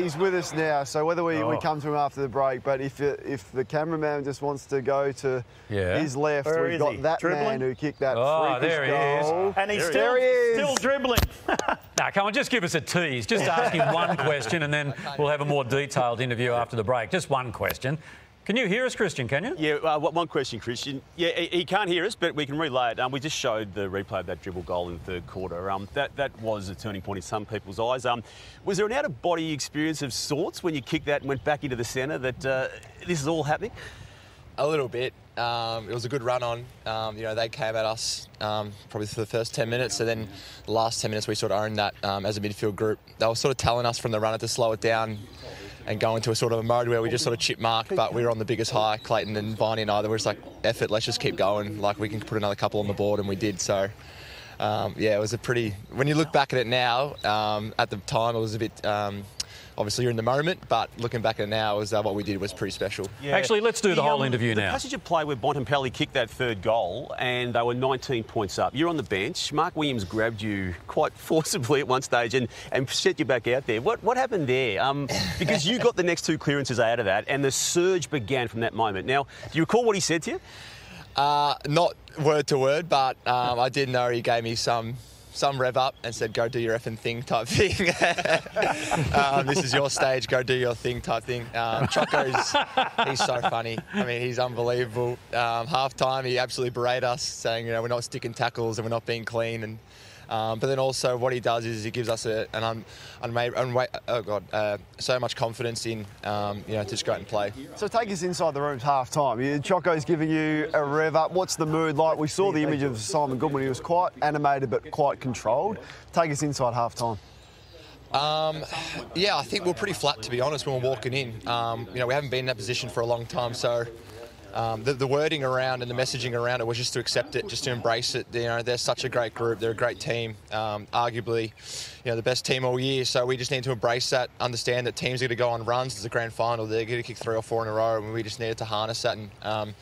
he's with us now, so whether we come to him after the break, but if the cameraman just wants to go to his left, we've got that man who kicked that freakish there he goal. is. And he's still dribbling. Now, come on, just give us a tease. Just ask him one question and then we'll have a more detailed interview after the break. Just one question. Can you hear us, Christian, can you? Yeah, one question, Christian. Yeah, he can't hear us, but we can relay it. We just showed the replay of that dribble goal in the third quarter. That was a turning point in some people's eyes. Was there an out-of-body experience of sorts when you kicked that and went back into the centre that this is all happening? A little bit. It was a good run on. They came at us probably for the first 10 minutes, and then the last 10 minutes we sort of owned that as a midfield group. They were sort of telling us from the runner to slow it down and go into a sort of a mode where we just sort of chip mark, but we were on the biggest high. Clayton and Viney and I, they were just like, effort, let's just keep going. Like, we can put another couple on the board, and we did. So, it was a pretty... When you look back at it now, at the time it was a bit... obviously, you're in the moment, but looking back at it now, what we did was pretty special. Yeah. Actually, let's do the whole interview now. The passage of play where Bontempelli kicked that third goal and they were 19 points up. You're on the bench. Mark Williams grabbed you quite forcibly at one stage and set you back out there. What happened there? Because you got the next two clearances out of that and the surge began from that moment. Now, do you recall what he said to you? Not word to word, but I did know he gave me some rev up and said, go do your effing thing type thing. This is your stage, go do your thing type thing. Choco's, he's so funny. I mean, he's unbelievable. Half time, he absolutely berated us, saying, we're not sticking tackles and we're not being clean. And but then also what he does is he gives us so much confidence in, to just go out and play. So take us inside the rooms half time. Choco's giving you a rev up. What's the mood like? We saw the image of Simon Goodwin. He was quite animated but quite controlled. Take us inside half time. I think we're pretty flat, to be honest, when we're walking in. We haven't been in that position for a long time, so the wording around and the messaging around it was just to accept it, just to embrace it. They're such a great group. They're a great team, arguably, the best team all year. So we just need to embrace that, understand that teams are going to go on runs. It's a grand final. They're going to kick 3 or 4 in a row, and we just needed to harness that. And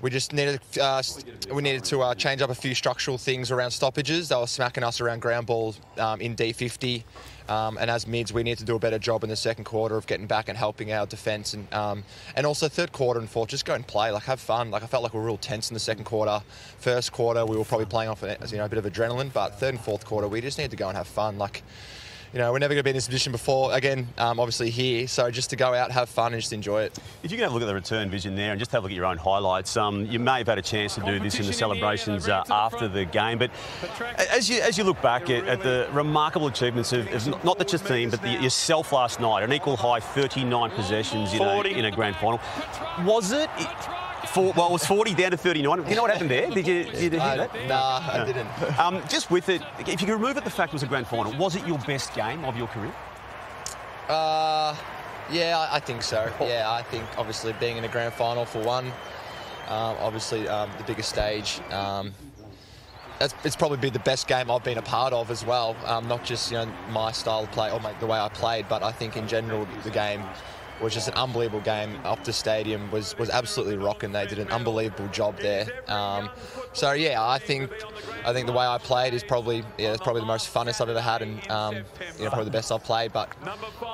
we just needed to change up a few structural things around stoppages. They were smacking us around ground balls in D50. And as mids, we need to do a better job in the second quarter of getting back and helping our defence. And also third quarter and fourth, just go and play, have fun. I felt like we were real tense in the second quarter. First quarter, we were probably playing off a bit of adrenaline. But third and fourth quarter, we just need to go and have fun. We're never going to be in this position before, again, obviously here. So just to go out, have fun and just enjoy it. If you can have a look at the return vision there and just have a look at your own highlights, you may have had a chance to do this in the celebrations after the game. But as you look back at the remarkable achievements of not just the team, but yourself last night, an equal high 39 possessions in a grand final. Was it... it was 40 down to 39. You know what happened there? Did you hear that? Nah, I didn't. Just with it, if you could remove it, the fact it was a grand final, was it your best game of your career? I think so. Yeah, I think obviously being in a grand final for one, obviously the biggest stage. It's probably been the best game I've been a part of as well. Not just my style of play or the way I played, but I think in general the game was just an unbelievable game. Optus Stadium was absolutely rocking. They did an unbelievable job there. I think the way I played is probably it's probably the most funnest I've ever had, and probably the best I've played. But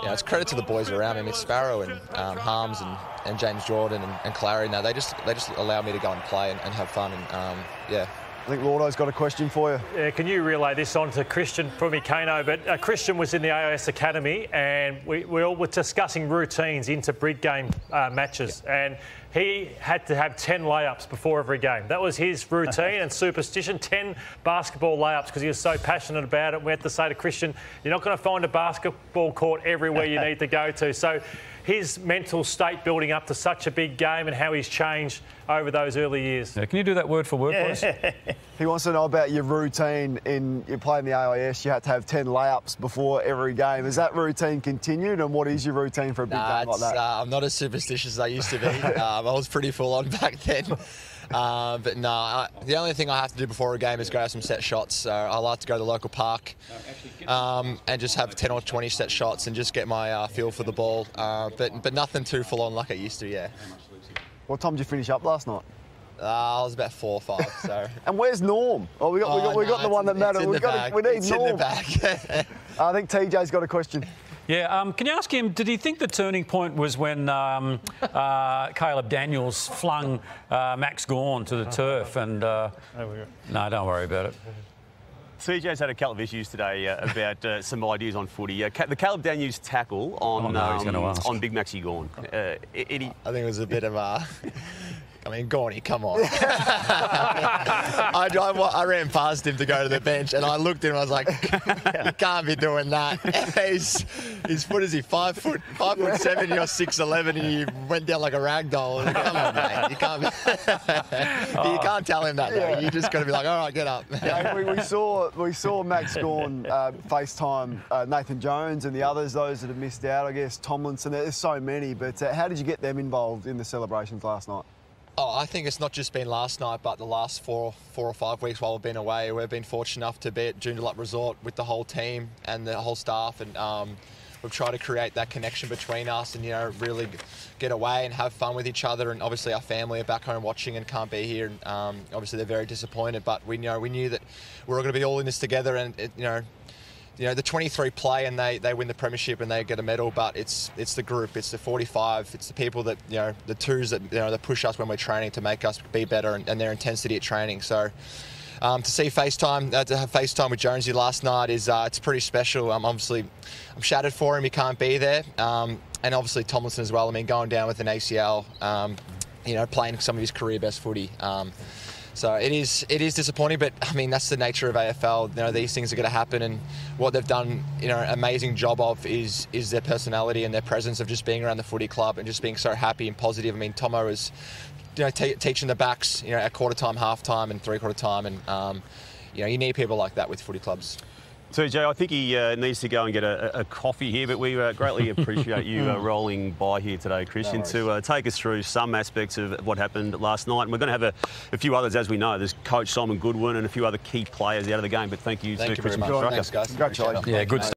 it's credit to the boys around me. I mean, Sparrow and Harms and James Jordan and Clary. Now they just allow me to go and play and have fun. And I think Lordo's got a question for you. Yeah, can you relay this on to Christian Petracca? But Christian was in the AIS Academy, and we all were discussing routines into brig game matches, and he had to have 10 layups before every game. That was his routine and superstition, 10 basketball layups, because he was so passionate about it. We had to say to Christian, you're not going to find a basketball court everywhere you need to go to. So his mental state building up to such a big game and how he's changed over those early years. Yeah, can you do that word for word, please? He wants to know about your routine. You played in the AIS, you had to have 10 layups before every game. Has that routine continued, and what is your routine for a big game like that? I'm not as superstitious as I used to be. I was pretty full on back then. The only thing I have to do before a game is go have some set shots. So I like to go to the local park and just have 10 or 20 set shots and just get my feel for the ball. But nothing too full on like I used to, yeah. What time did you finish up last night? I was about 4 or 5. So. And where's Norm? We got the one that matters. We need Norm. In the back. I think TJ's got a question. Yeah, can you ask him, did he think the turning point was when Caleb Daniels flung Max Gawn to the turf? And no, don't worry about it. CJ's had a couple of issues today about some ideas on footy. The Caleb Daniels tackle on on Big Maxi Gawn. I think it was a bit of a... I mean, Gawny, come on. I ran past him to go to the bench, and I looked at him. I was like, "You can't be doing that." His foot is he 5'7", you're 6'11", and you went down like a rag doll. Like, come on, mate. You can't. You can't tell him that. Though. You just got to be like, "All right, get up." Yeah, we saw Max Gawn FaceTime Nathan Jones and the others, those that have missed out. I guess Tomlinson. There's so many, but how did you get them involved in the celebrations last night? Oh, I think it's not just been last night, but the last four or 5 weeks while we've been away. We've been fortunate enough to be at Joondalup Resort with the whole team and the whole staff, and we've tried to create that connection between us and, really get away and have fun with each other. And obviously our family are back home watching and can't be here. And obviously they're very disappointed, but we knew that we were going to be all in this together, and the 23 play and they win the premiership and they get a medal, but it's the group, it's the 45, it's the people that, the twos that, that push us when we're training to make us be better, and their intensity at training. So to see FaceTime, to have FaceTime with Jonesy last night is, it's pretty special. Obviously, I'm shattered for him, he can't be there. And obviously Tomlinson as well, I mean, going down with an ACL, playing some of his career best footy. So it is disappointing, but I mean, that's the nature of AFL. These things are going to happen, and what they've done, an amazing job of is their personality and their presence of just being around the footy club and just being so happy and positive. I mean, Tomo is, teaching the backs, at quarter time, half time, and three-quarter time, and you need people like that with footy clubs. So, Jay, I think he needs to go and get a coffee here, but we greatly appreciate you rolling by here today, Christian, to take us through some aspects of what happened last night. And we're going to have a few others, as we know. There's Coach Simon Goodwin and a few other key players out of the game, but thank you to Christian Petracca. Thanks, guys. Congratulations. Yeah, good stuff.